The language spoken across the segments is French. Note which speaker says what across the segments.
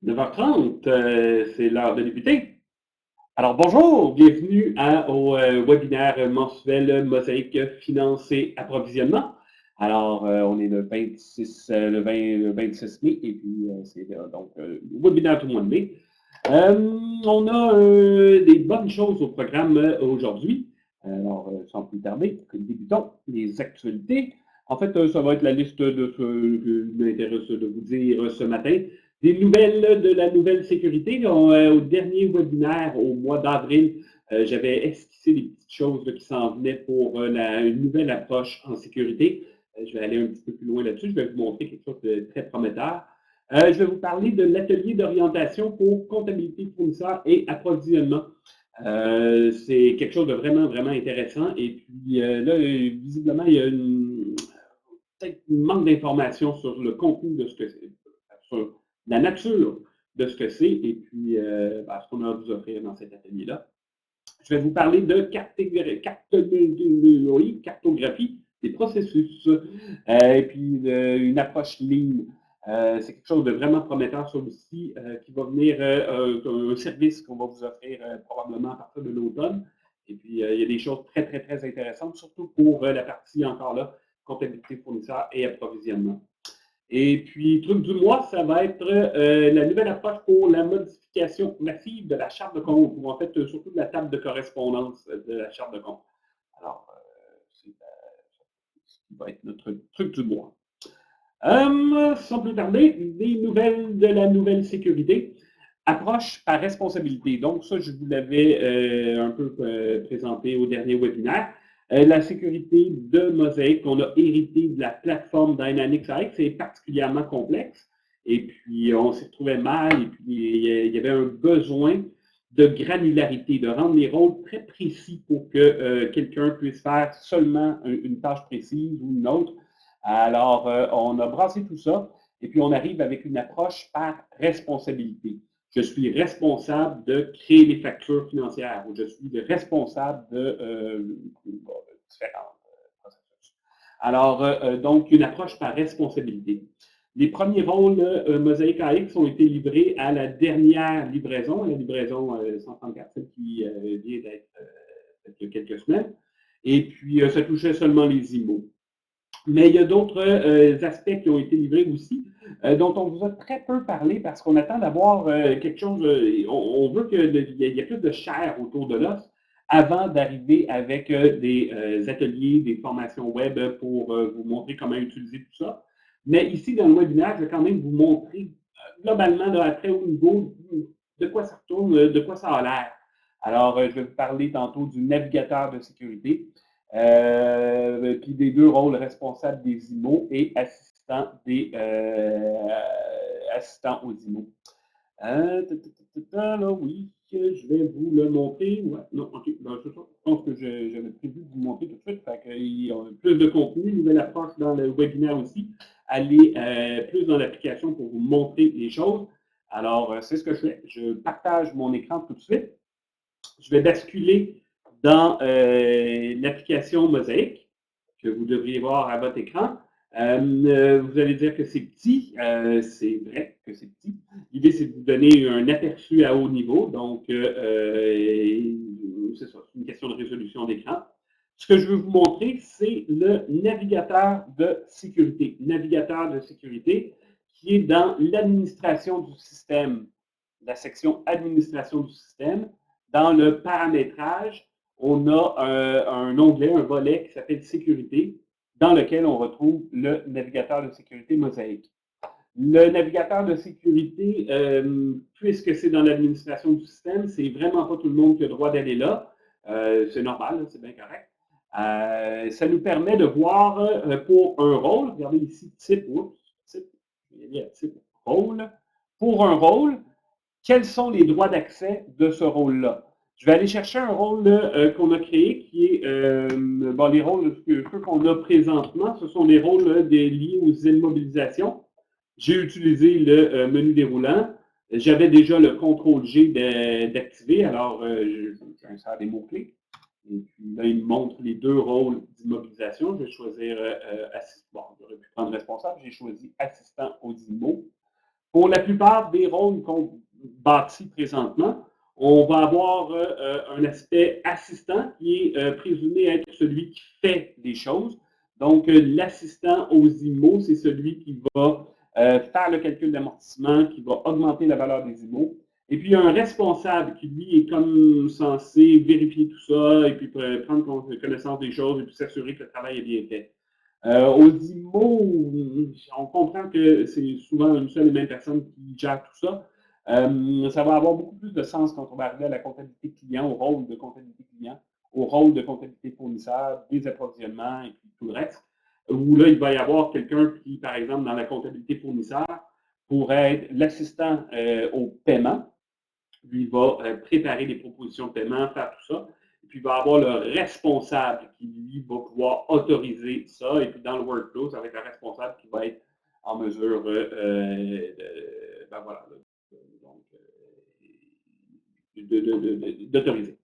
Speaker 1: 9h30, c'est l'heure de débuter. Alors bonjour, bienvenue au webinaire mensuel Mosaïque Finance et Approvisionnement. Alors, on est le 26, le 26 mai et puis c'est donc le webinaire tout le mois de mai. On a des bonnes choses au programme aujourd'hui. Alors, sans plus tarder, débutons les actualités. En fait, ça va être la liste de ce que m'intéresse de vous dire ce matin. Des nouvelles de la nouvelle sécurité. Au dernier webinaire, au mois d'avril, j'avais esquissé des petites choses qui s'en venaient pour une nouvelle approche en sécurité. Je vais aller un petit peu plus loin là-dessus. Je vais vous montrer quelque chose de très prometteur. Je vais vous parler de l'atelier d'orientation pour comptabilité fournisseur et approvisionnement. C'est quelque chose de vraiment, vraiment intéressant. Et puis là, visiblement, il y a peut-être un manque d'informations sur le contenu de ce que c'est, sur la nature de ce que c'est et puis ce qu'on a à vous offrir dans cet atelier-là. Je vais vous parler de cartographie des processus et puis une approche ligne. C'est quelque chose de vraiment prometteur, celui-ci, qui va venir un service qu'on va vous offrir probablement à partir de l'automne. Et puis, il y a des choses très, très, très intéressantes, surtout pour la partie, encore là, comptabilité fournisseur et approvisionnement. Et puis, truc du mois, ça va être la nouvelle approche pour la modification massive de la charte de compte, ou en fait, surtout de la table de correspondance de la charte de compte. Alors, c'est ce qui va être notre truc du mois. Sans plus tarder, des nouvelles de la nouvelle sécurité. Approche par responsabilité. Donc, ça, je vous l'avais un peu présenté au dernier webinaire. La sécurité de Mosaic qu'on a hérité de la plateforme Dynamics AX, c'est particulièrement complexe. Et puis, on s'y retrouvait mal. Et puis, il y avait un besoin de granularité, de rendre les rôles très précis pour que quelqu'un puisse faire seulement une tâche précise ou une autre. Alors, on a brassé tout ça. Et puis, on arrive avec une approche par responsabilité. Je suis responsable de créer les factures financières ou je suis responsable de différents processus. Alors, donc, une approche par responsabilité. Les premiers rôles Mosaic AX ont été livrés à la dernière livraison, la livraison 134, celle qui vient d'être faite il y a quelques semaines. Et puis, ça touchait seulement les IMO. Mais il y a d'autres aspects qui ont été livrés aussi, dont on vous a très peu parlé parce qu'on attend d'avoir quelque chose, on veut qu'il y ait plus de chair autour de l'os avant d'arriver avec des ateliers, des formations web pour vous montrer comment utiliser tout ça. Mais ici, dans le webinaire, je vais quand même vous montrer globalement, à très haut niveau, de quoi ça retourne, de quoi ça a l'air. Alors, je vais vous parler tantôt du navigateur de sécurité. Puis des deux rôles responsables des IMO et assistant aux IMO. Là, oui, je vais vous le montrer. Ouais, non, ok, ben, c'est ça. Je pense que j'avais prévu de vous montrer tout de suite. Fait qu'il y a plus de contenu, nouvelle approche dans le webinaire aussi. Allez plus dans l'application pour vous montrer les choses. Alors, c'est ce que je fais. Je partage mon écran tout de suite. Je vais basculer dans l'application Mosaic que vous devriez voir à votre écran. Vous allez dire que c'est petit. C'est vrai que c'est petit. L'idée, c'est de vous donner un aperçu à haut niveau. Donc, c'est ça, c'est une question de résolution d'écran. Ce que je veux vous montrer, c'est le navigateur de sécurité. Navigateur de sécurité qui est dans l'administration du système, la section administration du système. Dans le paramétrage, on a un onglet, un volet qui s'appelle sécurité, dans lequel on retrouve le navigateur de sécurité Mosaic. Le navigateur de sécurité, puisque c'est dans l'administration du système, c'est vraiment pas tout le monde qui a le droit d'aller là. C'est normal, c'est bien correct. Ça nous permet de voir pour un rôle, regardez ici, type rôle. Pour un rôle, quels sont les droits d'accès de ce rôle-là? Je vais aller chercher un rôle qu'on a créé qui est, les rôles ceux qu'on a présentement, ce sont des rôles liés aux immobilisations. J'ai utilisé le menu déroulant. J'avais déjà le CTRL-G d'activer, alors j'insère des mots-clés. Et puis là, il me montre les deux rôles d'immobilisation. Je vais choisir assistant. Bon, j'aurais pu prendre responsable. J'ai choisi assistant aux IMO Pour la plupart des rôles qu'on bâtit présentement, on va avoir un aspect assistant qui est présumé être celui qui fait des choses. Donc, l'assistant aux IMO, c'est celui qui va faire le calcul d'amortissement, qui va augmenter la valeur des IMO. Et puis, il y a un responsable qui, lui, est comme censé vérifier tout ça et puis prendre connaissance des choses et puis s'assurer que le travail est bien fait. Aux IMO, on comprend que c'est souvent une seule et même personne qui gère tout ça. Ça va avoir beaucoup plus de sens quand on va arriver à la comptabilité client, au rôle de comptabilité client, au rôle de comptabilité fournisseur, des approvisionnements et puis tout le reste. Où là, il va y avoir quelqu'un qui, par exemple, dans la comptabilité fournisseur, pourrait être l'assistant au paiement. Lui va préparer les propositions de paiement, faire tout ça. Et puis, il va avoir le responsable qui, lui, va pouvoir autoriser ça. Et puis, dans le workflow, ça va être le responsable qui va être en mesure d'autoriser.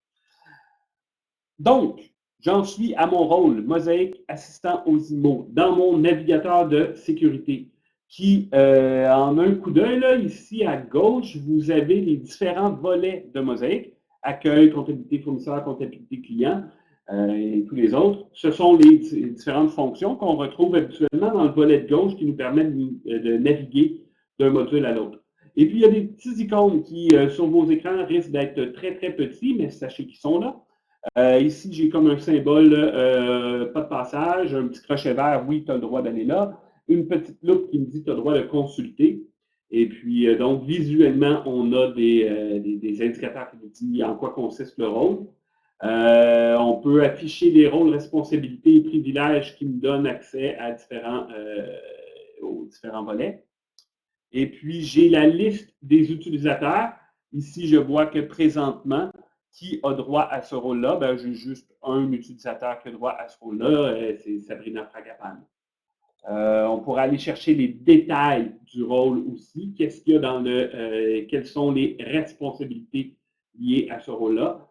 Speaker 1: Donc, j'en suis à mon rôle, Mosaïque, assistant aux IMO, dans mon navigateur de sécurité, qui, en un coup d'œil, ici à gauche, vous avez les différents volets de Mosaïque, accueil, comptabilité fournisseur, comptabilité client, et tous les autres. Ce sont les différentes fonctions qu'on retrouve habituellement dans le volet de gauche qui nous permettent de naviguer d'un module à l'autre. Et puis, il y a des petits icônes qui, sur vos écrans, risquent d'être très, très petits, mais sachez qu'ils sont là. Ici, j'ai comme un symbole, pas de passage, un petit crochet vert, oui, tu as le droit d'aller là. Une petite loupe qui me dit que tu as le droit de consulter. Et puis, donc, visuellement, on a des indicateurs qui nous disent en quoi consiste le rôle. On peut afficher les rôles, responsabilités et privilèges qui nous donnent accès à aux différents volets. Et puis, j'ai la liste des utilisateurs. Ici, je vois que présentement, qui a droit à ce rôle-là? Ben, j'ai juste un utilisateur qui a droit à ce rôle-là, c'est Sabrina Fragapane. On pourra aller chercher les détails du rôle aussi. Qu'est-ce qu'il y a dans quelles sont les responsabilités liées à ce rôle-là?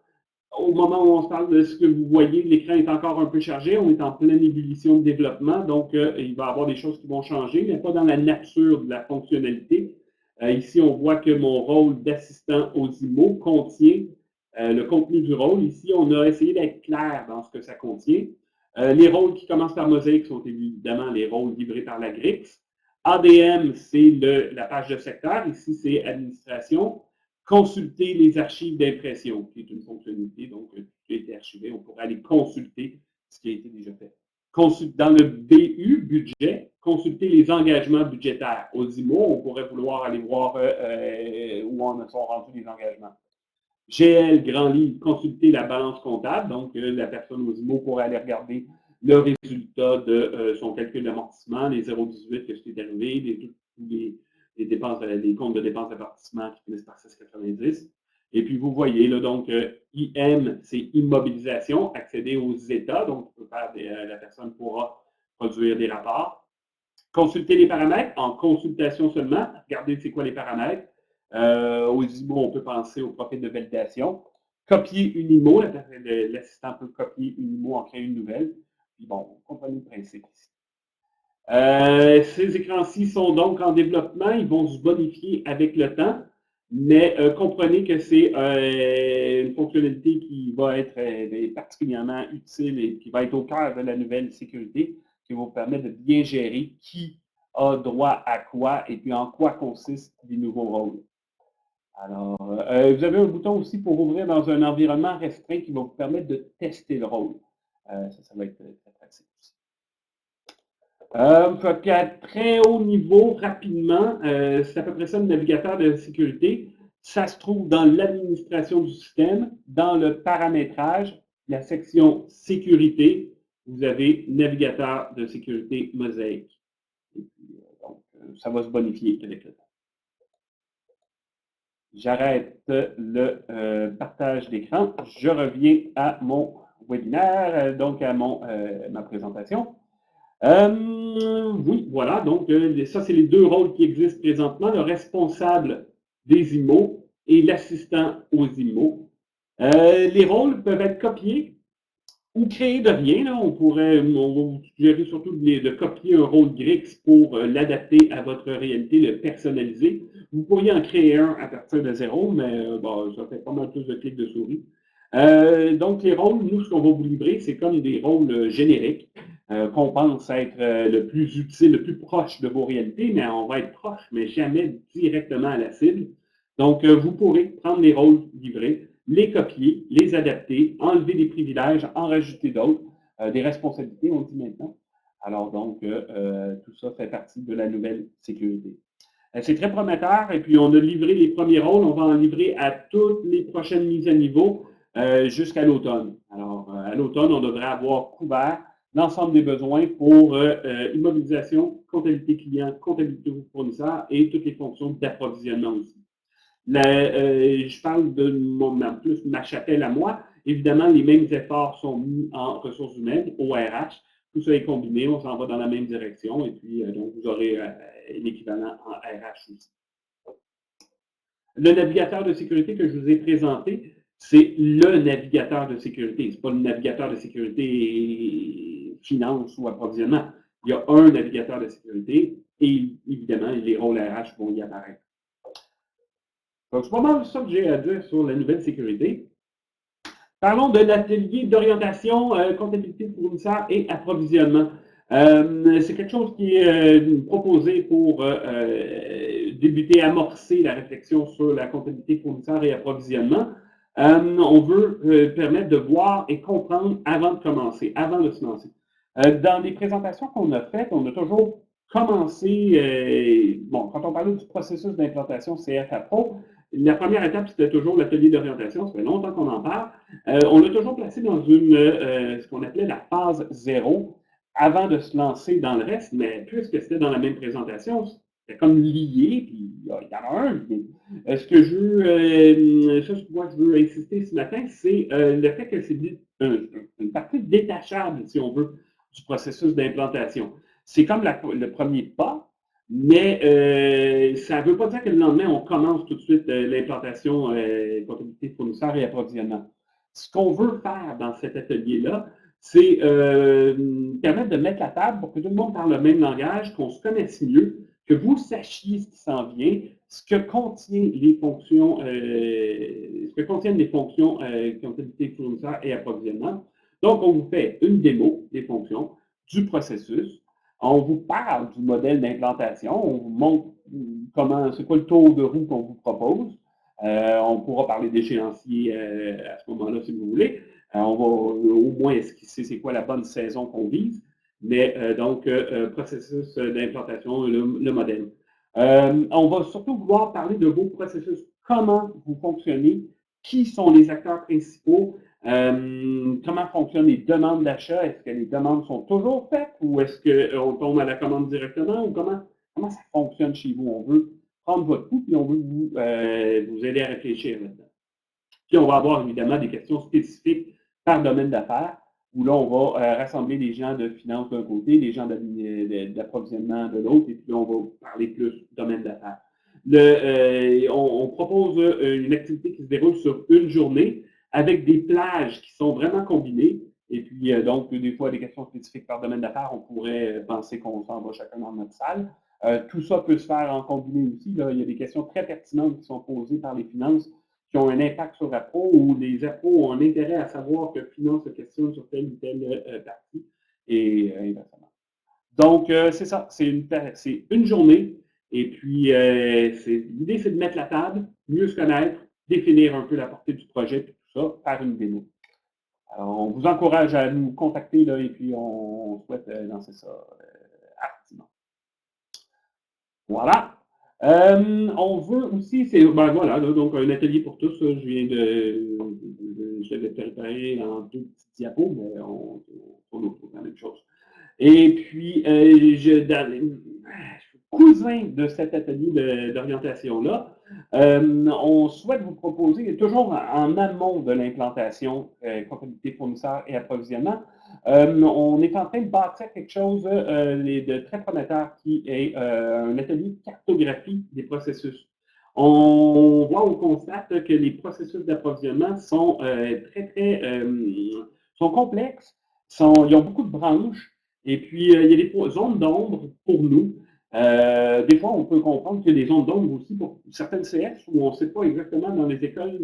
Speaker 1: Au moment où on se parle de ce que vous voyez, l'écran est encore un peu chargé. On est en pleine ébullition de développement, donc il va y avoir des choses qui vont changer, mais pas dans la nature de la fonctionnalité. Ici, on voit que mon rôle d'assistant aux IMO contient le contenu du rôle. Ici, on a essayé d'être clair dans ce que ça contient. Les rôles qui commencent par Mosaïque sont évidemment les rôles livrés par la GRIX. ADM, c'est la page de secteur. Ici, c'est administration. Consulter les archives d'impression, qui est une fonctionnalité, donc qui a été archivé. On pourrait aller consulter ce qui a été déjà fait. Dans le BU, budget, consulter les engagements budgétaires. Aux IMO, on pourrait vouloir aller voir où en sont rendus les engagements. GL, grand livre, consulter la balance comptable. Donc, la personne aux IMO pourrait aller regarder le résultat de son calcul d'amortissement, les 0,18, qu'est-ce qui est arrivé, les dépenses, les comptes de dépenses d'amortissement qui finissent par 6,90. Et puis, vous voyez, là, donc, IM, c'est immobilisation, accéder aux états. Donc, la personne pourra produire des rapports. Consulter les paramètres en consultation seulement. Regardez c'est quoi les paramètres. Aux IMO, on peut penser au profil de validation. Copier une IMO, l'assistant peut copier une IMO, en créer une nouvelle. Puis bon, vous comprenez le principe ici. Ces écrans-ci sont donc en développement, ils vont se bonifier avec le temps, mais comprenez que c'est une fonctionnalité qui va être particulièrement utile et qui va être au cœur de la nouvelle sécurité, qui va vous permettre de bien gérer qui a droit à quoi et puis en quoi consistent les nouveaux rôles. Alors, vous avez un bouton aussi pour ouvrir dans un environnement restreint qui va vous permettre de tester le rôle. Ça va être très pratique aussi. À très haut niveau, rapidement, c'est à peu près ça le navigateur de sécurité. Ça se trouve dans l'administration du système, dans le paramétrage, la section sécurité. Vous avez navigateur de sécurité Mosaïque. Et puis, donc, ça va se bonifier avec le temps. J'arrête le partage d'écran. Je reviens à mon webinaire, donc à ma présentation. Oui, voilà, donc ça, c'est les deux rôles qui existent présentement, le responsable des IMO et l'assistant aux IMO. Les rôles peuvent être copiés ou créer de rien. Là, on va vous suggérer surtout de copier un rôle Grix pour l'adapter à votre réalité, le personnaliser. Vous pourriez en créer un à partir de zéro, mais bon, ça fait pas mal plus de clics de souris. Donc, les rôles, nous, ce qu'on va vous livrer, c'est comme des rôles génériques qu'on pense être le plus utile, le plus proche de vos réalités, mais on va être proche, mais jamais directement à la cible. Donc, vous pourrez prendre les rôles livrés, les copier, les adapter, enlever des privilèges, en rajouter d'autres, des responsabilités, on dit maintenant. Alors donc, tout ça fait partie de la nouvelle sécurité. C'est très prometteur et puis on a livré les premiers rôles, on va en livrer à toutes les prochaines mises à niveau jusqu'à l'automne. Alors, à l'automne, on devrait avoir couvert l'ensemble des besoins pour immobilisation, comptabilité client, comptabilité fournisseur et toutes les fonctions d'approvisionnement aussi. Je parle de plus ma chapelle à moi. Évidemment, les mêmes efforts sont mis en ressources humaines, au RH. Tout ça est combiné, on s'en va dans la même direction et puis donc vous aurez l'équivalent en RH aussi. Le navigateur de sécurité que je vous ai présenté, c'est le navigateur de sécurité. Ce n'est pas le navigateur de sécurité finance ou approvisionnement. Il y a un navigateur de sécurité et évidemment, les rôles RH vont y apparaître. Donc, c'est pas mal ça que j'ai à dire sur la nouvelle sécurité. Parlons de l'atelier d'orientation, comptabilité fournisseur et approvisionnement. C'est quelque chose qui est proposé pour débuter, amorcer la réflexion sur la comptabilité fournisseur et approvisionnement. On veut permettre de voir et comprendre avant de commencer, avant de se lancer. Dans les présentations qu'on a faites, on a toujours commencé, bon, quand on parlait du processus d'implantation CFA Pro, la première étape, c'était toujours l'atelier d'orientation, ça fait longtemps qu'on en parle. On l'a toujours placé dans ce qu'on appelait la phase 0 avant de se lancer dans le reste, mais puisque c'était dans la même présentation, c'était comme lié, puis il y en a un. Ce que je veux, ça, moi, je veux insister ce matin, c'est le fait que c'est une partie détachable, si on veut, du processus d'implantation. C'est comme le premier pas, mais ça ne veut pas dire que le lendemain, on commence tout de suite l'implantation comptabilité fournisseur et approvisionnement. Ce qu'on veut faire dans cet atelier-là, c'est permettre de mettre la table pour que tout le monde parle le même langage, qu'on se connaisse mieux, que vous sachiez ce qui s'en vient, ce que contiennent les fonctions, comptabilité fournisseur et approvisionnement. Donc, on vous fait une démo des fonctions, du processus. On vous parle du modèle d'implantation, on vous montre c'est quoi le tour de roue qu'on vous propose. On pourra parler d'échéancier à ce moment-là si vous voulez. On va au moins esquisser c'est quoi la bonne saison qu'on vise. Mais donc, processus d'implantation, le modèle. On va surtout vouloir parler de vos processus, comment vous fonctionnez, qui sont les acteurs principaux, comment fonctionnent les demandes d'achat, est-ce que les demandes sont toujours faites ou est-ce qu'on tombe à la commande directement ou comment ça fonctionne chez vous? On veut prendre votre pouls et on veut vous aider à réfléchir là-dedans. Puis on va avoir évidemment des questions spécifiques par domaine d'affaires, où là, on va rassembler des gens de finance d'un côté, des gens d'approvisionnement de l'autre, et puis on va parler plus domaine d'affaires. On propose une activité qui se déroule sur une journée avec des plages qui sont vraiment combinées. Et puis, donc, des fois, des questions spécifiques par domaine d'affaires, on pourrait penser qu'on s'en va chacun dans notre salle. Tout ça peut se faire en combiné aussi. Là. Il y a des questions très pertinentes qui sont posées par les finances qui ont un impact sur Appro ou les Appro ont un intérêt à savoir que Finance se questionne sur telle ou telle partie et inversement. Donc, c'est ça, c'est une journée et puis l'idée, c'est de mettre la table, mieux se connaître, définir un peu la portée du projet et tout ça, faire une démo. Alors, on vous encourage à nous contacter là, et puis on souhaite lancer ça rapidement. Voilà. On veut aussi, ben voilà, là, donc un atelier pour tous. Je viens je l'ai préparé en deux petits diapos, mais on trouve la même chose. Et puis, cousin de cet atelier d'orientation-là, on souhaite vous proposer, toujours en amont de l'implantation, comptabilité fournisseur et approvisionnement, on est en train de bâtir quelque chose de très prometteur qui est un atelier de cartographie des processus. On constate que les processus d'approvisionnement sont sont complexes, ils ont beaucoup de branches, et puis il y a des zones d'ombre pour nous. Des fois, on peut comprendre qu'il y a des zones d'ombre aussi pour certaines CS où on ne sait pas exactement dans les écoles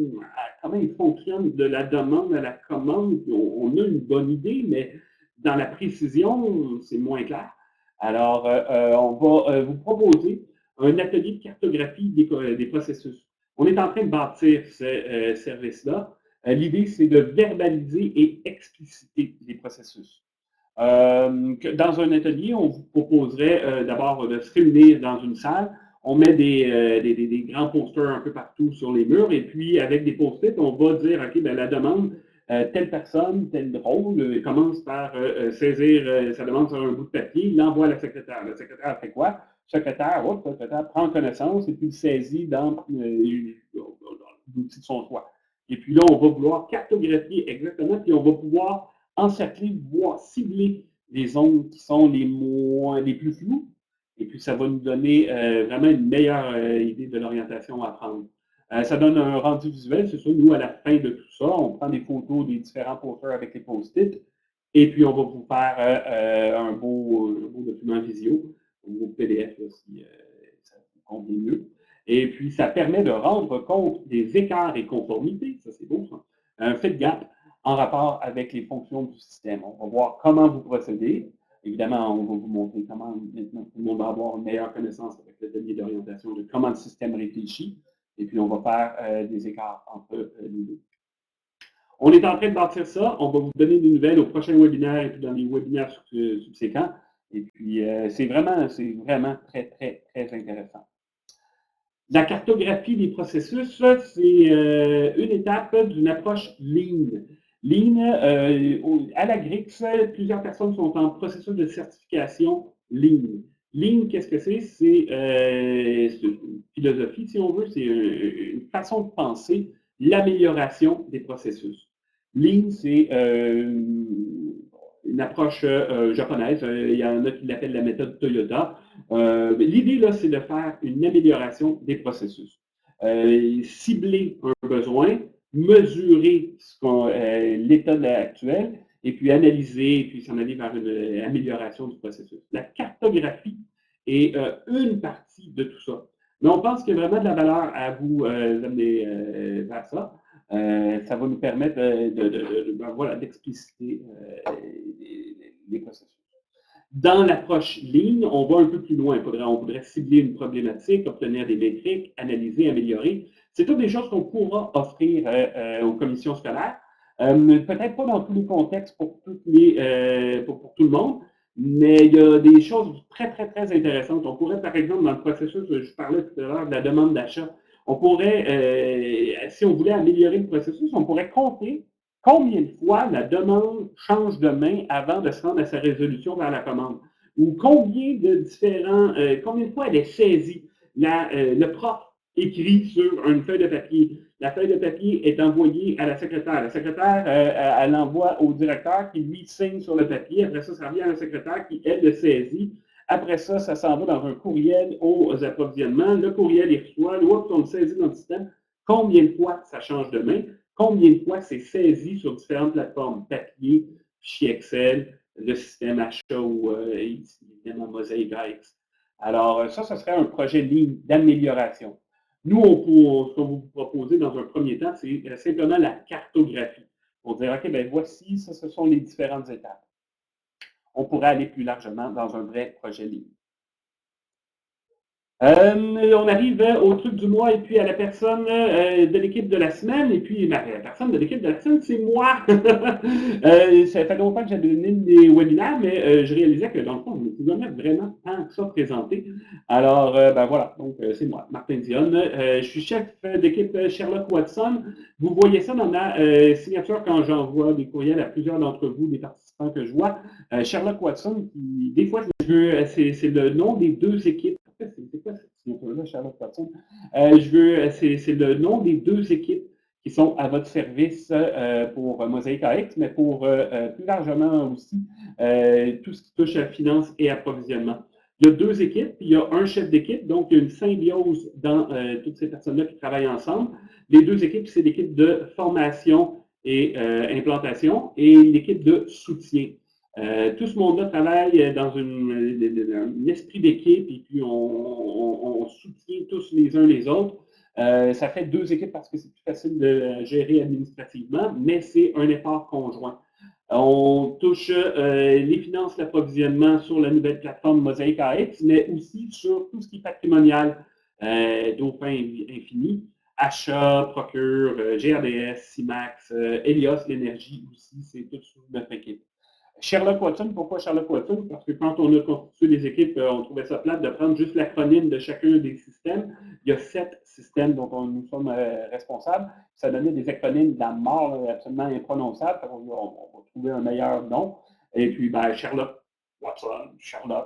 Speaker 1: comment ils fonctionnent de la demande à la commande. On a une bonne idée, mais dans la précision, c'est moins clair. Alors, on va vous proposer un atelier de cartographie des processus. On est en train de bâtir ce service-là. L'idée, c'est de verbaliser et expliciter les processus. Dans un atelier, on vous proposerait d'abord de se réunir dans une salle. On met des grands posters un peu partout sur les murs et puis avec des post-it, on va dire, OK, ben, la demande, telle personne, tel rôle, commence par saisir sa demande sur un bout de papier, il l'envoie à la secrétaire. La secrétaire fait quoi? Le secrétaire prend connaissance et puis le saisit dans l'outil de son choix. Et puis là, on va vouloir cartographier exactement, puis on va pouvoir encercler, voire cibler les zones qui sont les plus floues. Et puis, ça va nous donner vraiment une meilleure idée de l'orientation à prendre. Ça donne un rendu visuel, c'est sûr. Nous, à la fin de tout ça, on prend des photos des différents posters avec les post-it. Et puis, on va vous faire un beau document visio, un beau PDF, là, si ça vous convient mieux. Et puis, ça permet de rendre compte des écarts et conformités, ça c'est beau ça, un fit gap en rapport avec les fonctions du système. On va voir comment vous procédez. Évidemment, on va vous montrer comment maintenant tout le monde va avoir une meilleure connaissance avec l'atelier d'orientation de comment le système réfléchit. Et puis, on va faire des écarts entre les deux. On est en train de bâtir ça. On va vous donner des nouvelles au prochain webinaire et puis dans les webinaires subséquents. Et puis, c'est vraiment très, très, très intéressant. La cartographie des processus, c'est une étape d'une approche Lean. Lean, à la GRIX, plusieurs personnes sont en processus de certification Lean. Lean, qu'est-ce que c'est? C'est une philosophie, si on veut, c'est une façon de penser l'amélioration des processus. Lean, c'est une approche japonaise. Il y en a qui l'appellent la méthode Toyota. L'idée, là, c'est de faire une amélioration des processus. Cibler un besoin, mesurer l'état actuel, et puis analyser, et puis s'en aller vers une amélioration du processus. La cartographie est une partie de tout ça. Mais on pense qu'il y a vraiment de la valeur à vous amener vers ça. Ça va nous permettre d'expliciter les processus. Dans l'approche Lean, on va un peu plus loin. On voudrait cibler une problématique, obtenir des métriques, analyser, améliorer. C'est toutes des choses qu'on pourra offrir aux commissions scolaires. Peut-être pas dans tous les contextes pour tout le monde, mais il y a des choses très, très, très intéressantes. On pourrait, par exemple, dans le processus, je parlais tout à l'heure de la demande d'achat, on pourrait, si on voulait améliorer le processus, on pourrait compter combien de fois la demande change de main avant de se rendre à sa résolution vers la commande? Ou combien de fois elle est saisie? Le prof écrit sur une feuille de papier. La feuille de papier est envoyée à la secrétaire. La secrétaire, elle l'envoie au directeur qui, lui, signe sur le papier. Après ça revient à la secrétaire qui, elle, le saisit. Après ça s'en va dans un courriel aux approvisionnements. Le courriel, il reçoit. On le saisit dans le système. Combien de fois ça change de main? Combien de fois c'est saisi sur différentes plateformes, papier, fichier Excel, le système achat ou évidemment Mosaic AX. Alors, ça serait un projet Lean d'amélioration. Nous, ce qu'on va vous proposer dans un premier temps, c'est simplement la cartographie. Pour dire, OK, ben voici, ce sont les différentes étapes. On pourrait aller plus largement dans un vrai projet Lean. On arrive au truc du mois et puis à la personne de l'équipe de la semaine. Et puis, la personne de l'équipe de la semaine, c'est moi. Ça fait longtemps que j'avais donné des webinaires, mais je réalisais que dans le fond, je ne me pouvais vraiment tant que ça présenté. Alors, voilà, donc c'est moi, Martin Dionne. Je suis chef d'équipe Sherlock Watson. Vous voyez ça dans ma signature quand j'envoie des courriels à plusieurs d'entre vous, des participants que je vois. Sherlock Watson, qui, des fois, c'est le nom des deux équipes. C'est quoi cette signature-là, Sherlock Watson? C'est le nom des deux équipes qui sont à votre service pour Mosaic AX, mais pour plus largement aussi tout ce qui touche à la finance et approvisionnement. Il y a deux équipes, puis il y a un chef d'équipe, donc il y a une symbiose dans toutes ces personnes-là qui travaillent ensemble. Les deux équipes, c'est l'équipe de formation et implantation et l'équipe de soutien. Tout ce monde-là travaille dans un esprit d'équipe et puis on soutient tous les uns les autres. Ça fait deux équipes parce que c'est plus facile de gérer administrativement, mais c'est un effort conjoint. On touche les finances, l'approvisionnement sur la nouvelle plateforme Mosaic AX, mais aussi sur tout ce qui est patrimonial, Dauphin Infini, achat, procure, GRDS, CIMAX, Helios, l'énergie aussi, c'est tout sous notre équipe. Sherlock Watson, pourquoi Sherlock Watson? Parce que quand on a constitué les équipes, on trouvait ça plate de prendre juste l'acronyme de chacun des systèmes. Il y a 7 systèmes dont nous sommes responsables. Ça donnait des acronymes de la mort absolument imprononçables. On va trouver un meilleur nom. Et puis, ben, Sherlock Watson, Sherlock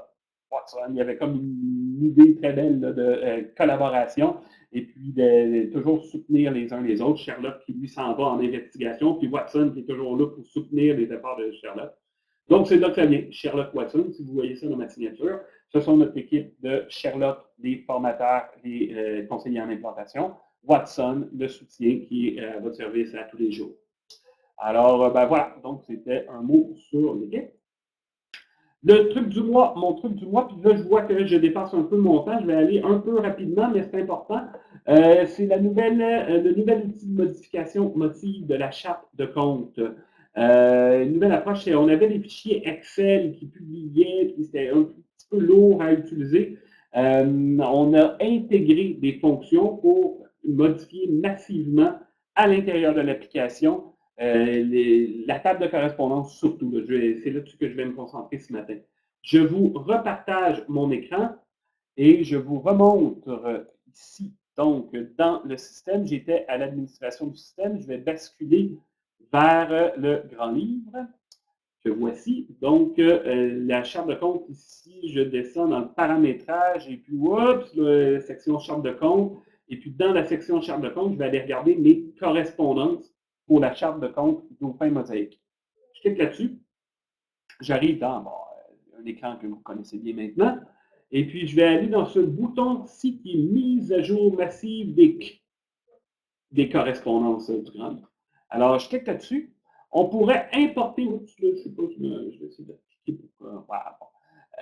Speaker 1: Watson. Il y avait comme une idée très belle là, de collaboration et puis de toujours soutenir les uns les autres. Sherlock qui lui s'en va en investigation, puis Watson qui est toujours là pour soutenir les efforts de Sherlock. Donc, c'est là que ça vient. Sherlock Watson, si vous voyez ça dans ma signature, ce sont notre équipe de Sherlock, les formateurs, les conseillers en implantation. Watson, le soutien qui est à votre service à tous les jours. Alors, ben voilà. Donc, c'était un mot sur l'équipe. Le truc du mois, mon truc du mois, puis là, je vois que je dépasse un peu mon temps. Je vais aller un peu rapidement, mais c'est important. C'est le nouvel outil de modification motive de la charte de compte. Une nouvelle approche, on avait des fichiers Excel qui publiaient, puis c'était un petit peu lourd à utiliser. On a intégré des fonctions pour modifier massivement à l'intérieur de l'application la table de correspondance surtout. C'est là-dessus que je vais me concentrer ce matin. Je vous repartage mon écran et je vous remontre ici. Donc, dans le système, j'étais à l'administration du système. Je vais basculer vers le grand livre que voici. Donc, la charte de compte ici, je descends dans le paramétrage et puis, oups, la section charte de compte. Et puis, dans la section charte de compte, je vais aller regarder mes correspondances pour la charte de compte Dauphin Mosaic. Je clique là-dessus. J'arrive dans un écran que vous connaissez bien maintenant. Et puis, je vais aller dans ce bouton-ci qui est mise à jour massive des correspondances du grand. Alors, je clique là-dessus. On pourrait importer, je ne sais pas, je vais essayer de cliquer pour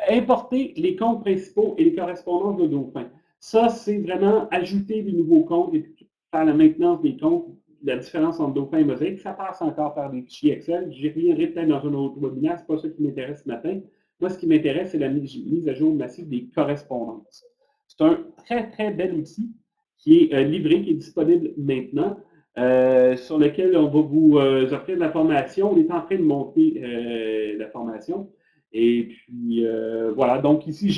Speaker 1: importer les comptes principaux et les correspondances de Dauphin. Ça, c'est vraiment ajouter des nouveaux comptes et faire la maintenance des comptes. La différence entre Dauphin et Mosaic, ça passe encore par des fichiers Excel. J'y reviendrai peut-être dans un autre webinaire, ce n'est pas ça qui m'intéresse ce matin. Moi, ce qui m'intéresse, c'est la mise à jour massive des correspondances. C'est un très, très bel outil qui est livré, qui est disponible maintenant, sur lequel on va vous offrir de la formation. On est en train de monter la formation. Et puis, voilà. Donc, ici,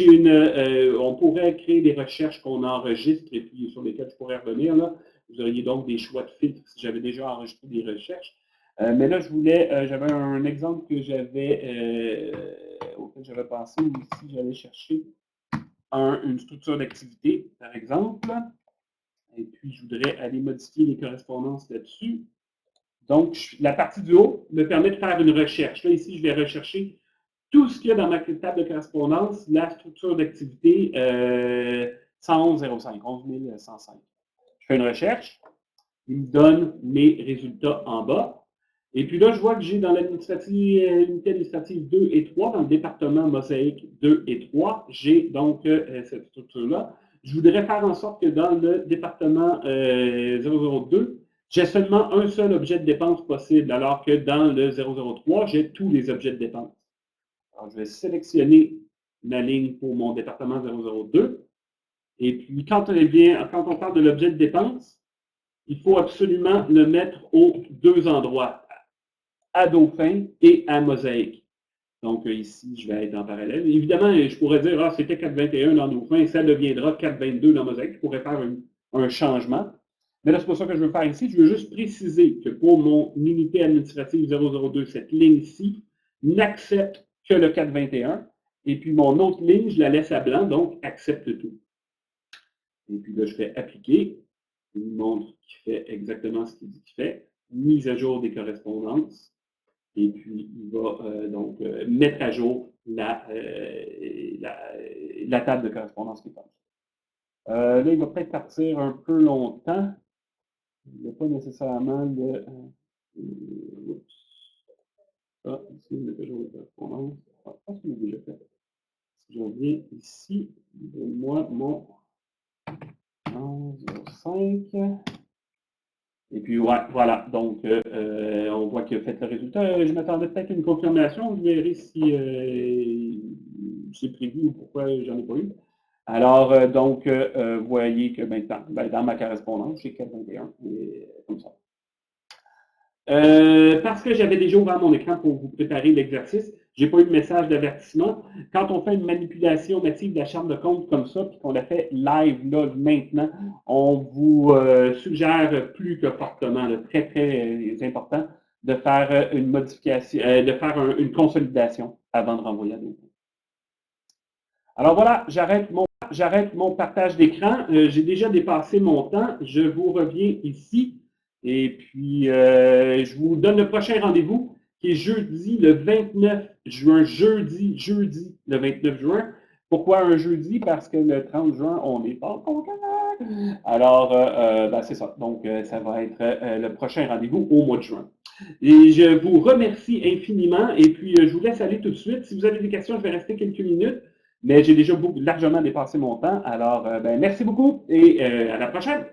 Speaker 1: on pourrait créer des recherches qu'on enregistre et puis sur lesquelles je pourrais revenir. Là. Vous auriez donc des choix de filtres si j'avais déjà enregistré des recherches. Mais là, j'avais un exemple auquel j'avais pensé, où ici, j'allais chercher une structure d'activité, par exemple. Et puis, je voudrais aller modifier les correspondances là-dessus. Donc, la partie du haut me permet de faire une recherche. Là, ici, je vais rechercher tout ce qu'il y a dans ma table de correspondance, la structure d'activité 111,05, 11105. Je fais une recherche. Il me donne mes résultats en bas. Et puis là, je vois que j'ai dans l'unité administrative 2 et 3, dans le département Mosaïque 2 et 3, j'ai donc cette structure-là. Je voudrais faire en sorte que dans le département 002, j'ai seulement un seul objet de dépense possible, alors que dans le 003, j'ai tous les objets de dépense. Alors, je vais sélectionner ma ligne pour mon département 002. Et puis, quand on parle de l'objet de dépense, il faut absolument le mettre aux deux endroits, à Dauphin et à Mosaïque. Donc, ici, je vais être en parallèle. Évidemment, je pourrais dire, ah, c'était 4,21 dans Dauphin et ça deviendra 4,22 dans Mosaïque. Je pourrais faire un changement. Mais là, c'est pas ça que je veux faire ici. Je veux juste préciser que pour mon unité administrative 002, cette ligne-ci n'accepte que le 4,21. Et puis, mon autre ligne, je la laisse à blanc, donc accepte tout. Et puis là, je fais appliquer. Il me montre qu'il fait exactement ce qu'il dit qu'il fait. Mise à jour des correspondances. Et puis, il va donc mettre à jour la table de correspondance qui passe. Là, il va peut-être partir un peu longtemps. Il n'y a pas nécessairement Oups. Ah, ici, on a toujours une correspondance. Ah, je pense qu'on a déjà fait. Si je reviens ici, donne-moi mon 11,05. Et puis, ouais, voilà. Donc, on voit qu'il a fait le résultat. Je m'attendais peut-être à une confirmation. Je verrai si c'est prévu ou pourquoi j'en ai pas eu. Alors, donc, vous voyez que dans ma correspondance, j'ai 4,21, comme ça. Parce que j'avais déjà ouvert mon écran pour vous préparer l'exercice, je n'ai pas eu de message d'avertissement. Quand on fait une manipulation massive de la charte de compte comme ça, puis qu'on la fait live là, maintenant, on vous suggère plus que fortement, là, très, très important, de faire une modification, de faire une consolidation avant de renvoyer à d'autres. Alors voilà, j'arrête mon partage d'écran. J'ai déjà dépassé mon temps. Je vous reviens ici. Et puis, je vous donne le prochain rendez-vous qui est jeudi le 29 juin. Jeudi le 29 juin. Pourquoi un jeudi? Parce que le 30 juin, on n'est pas encore. Alors, c'est ça. Donc, ça va être le prochain rendez-vous au mois de juin. Et je vous remercie infiniment. Et puis, je vous laisse aller tout de suite. Si vous avez des questions, je vais rester quelques minutes. Mais j'ai déjà largement dépassé mon temps. Alors, merci beaucoup et à la prochaine.